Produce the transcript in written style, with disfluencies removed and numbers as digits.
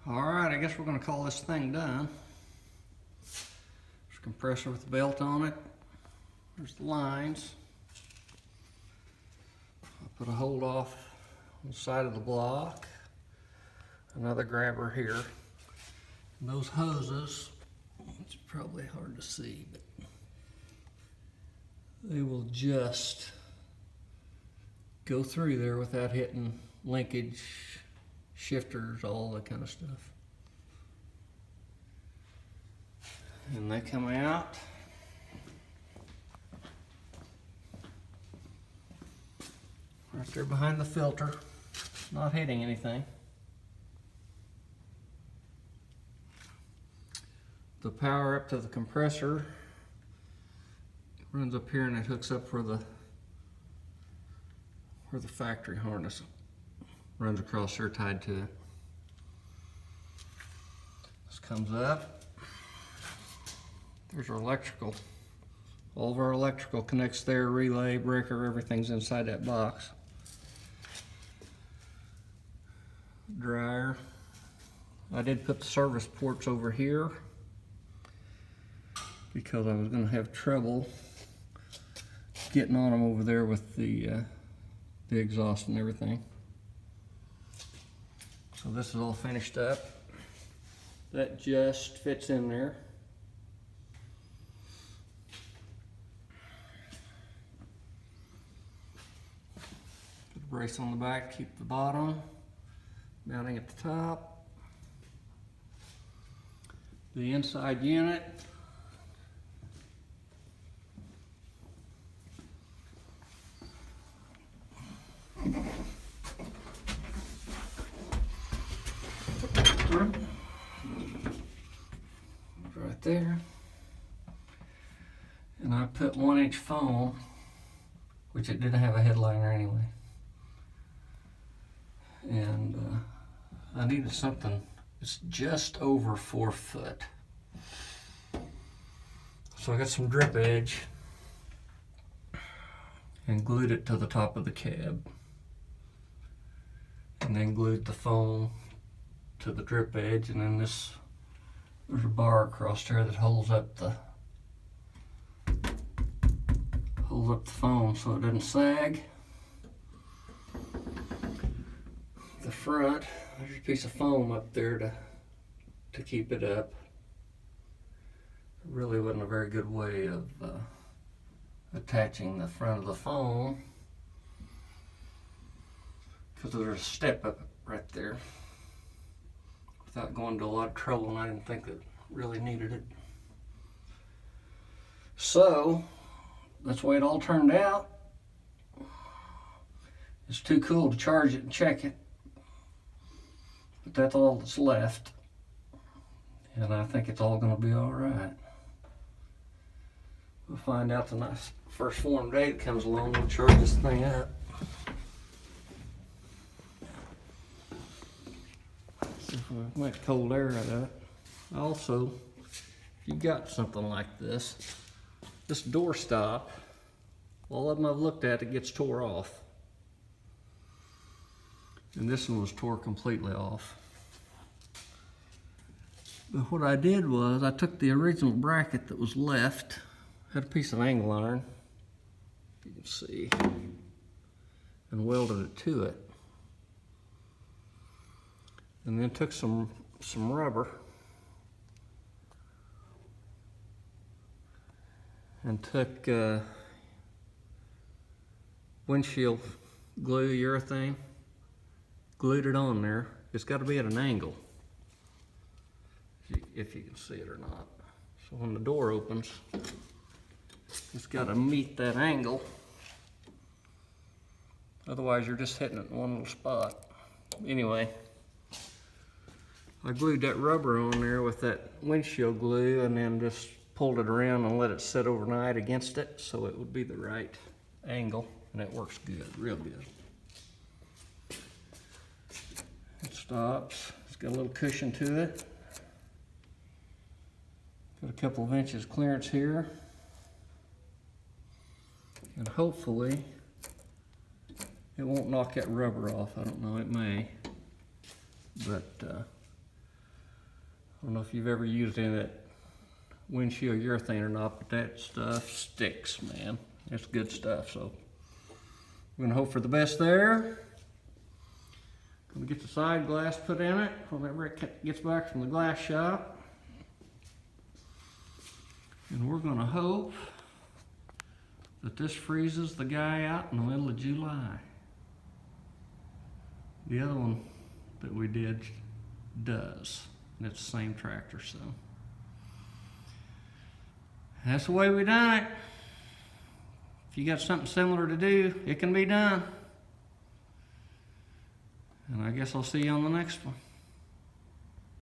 Alright, I guess we're going to call this thing done. There's a compressor with a belt on it. There's the lines. I'll put a hold off on the side of the block. Another grabber here. And those hoses, it's probably hard to see, but they will just go through there without hitting linkage, shifters, all that kind of stuff. And they come out. Right there behind the filter, not hitting anything. The power up to the compressor runs up here and it hooks up where the factory harness runs across there tied to it. This comes up. There's our electrical. All of our electrical connects there, relay, breaker, everything's inside that box. Dryer. I did put the service ports over here because I was going to have trouble getting on them over there with the exhaust and everything. So this is all finished up. That just fits in there. Put a brace on the back, keep the bottom, mounting at the top. The inside unit. Right there. And I put 1-inch foam, which it didn't have a headliner anyway. And I needed something that's just over 4 foot. So I got some drip edge and glued it to the top of the cab. And then glued the foam to the drip edge, and then there's a bar across there that holds up the foam so it doesn't sag. The front, there's a piece of foam up there to keep it up. It really wasn't a very good way of attaching the front of the foam because there's a step up right there without going to a lot of trouble, and I didn't think that really needed it. So that's the way it all turned out. It's too cool to charge it and check it, but that's all that's left, and I think it's all going to be all right. We'll find out the nice first warm day that comes along. We'll charge this thing up. See if we make cold air out of it. Also, if you've got something like this door stop, all of them I've looked at, it gets tore off. And this one was tore completely off. But what I did was I took the original bracket that was left, had a piece of angle iron, you can see, and welded it to it. And then took some rubber and took windshield glue, urethane, glued it on there. It's got to be at an angle, if you can see it or not. So when the door opens, it's got to meet that angle. Otherwise you're just hitting it in one little spot. Anyway, I glued that rubber on there with that windshield glue and then just pulled it around and let it sit overnight against it so it would be the right angle, and it works good, real good. It stops. It's got a little cushion to it. Got a couple of inches clearance here. And hopefully it won't knock that rubber off. I don't know, it may. But I don't know if you've ever used any of that windshield urethane or not, but that stuff sticks, man. It's good stuff, so we're gonna hope for the best there. Gonna get the side glass put in it whenever it gets back from the glass shop. And we're gonna hope that this freezes the guy out in the middle of July. The other one that we did does. And it's the same tractor, so. That's the way we done it. If you got something similar to do, it can be done. And I guess I'll see you on the next one.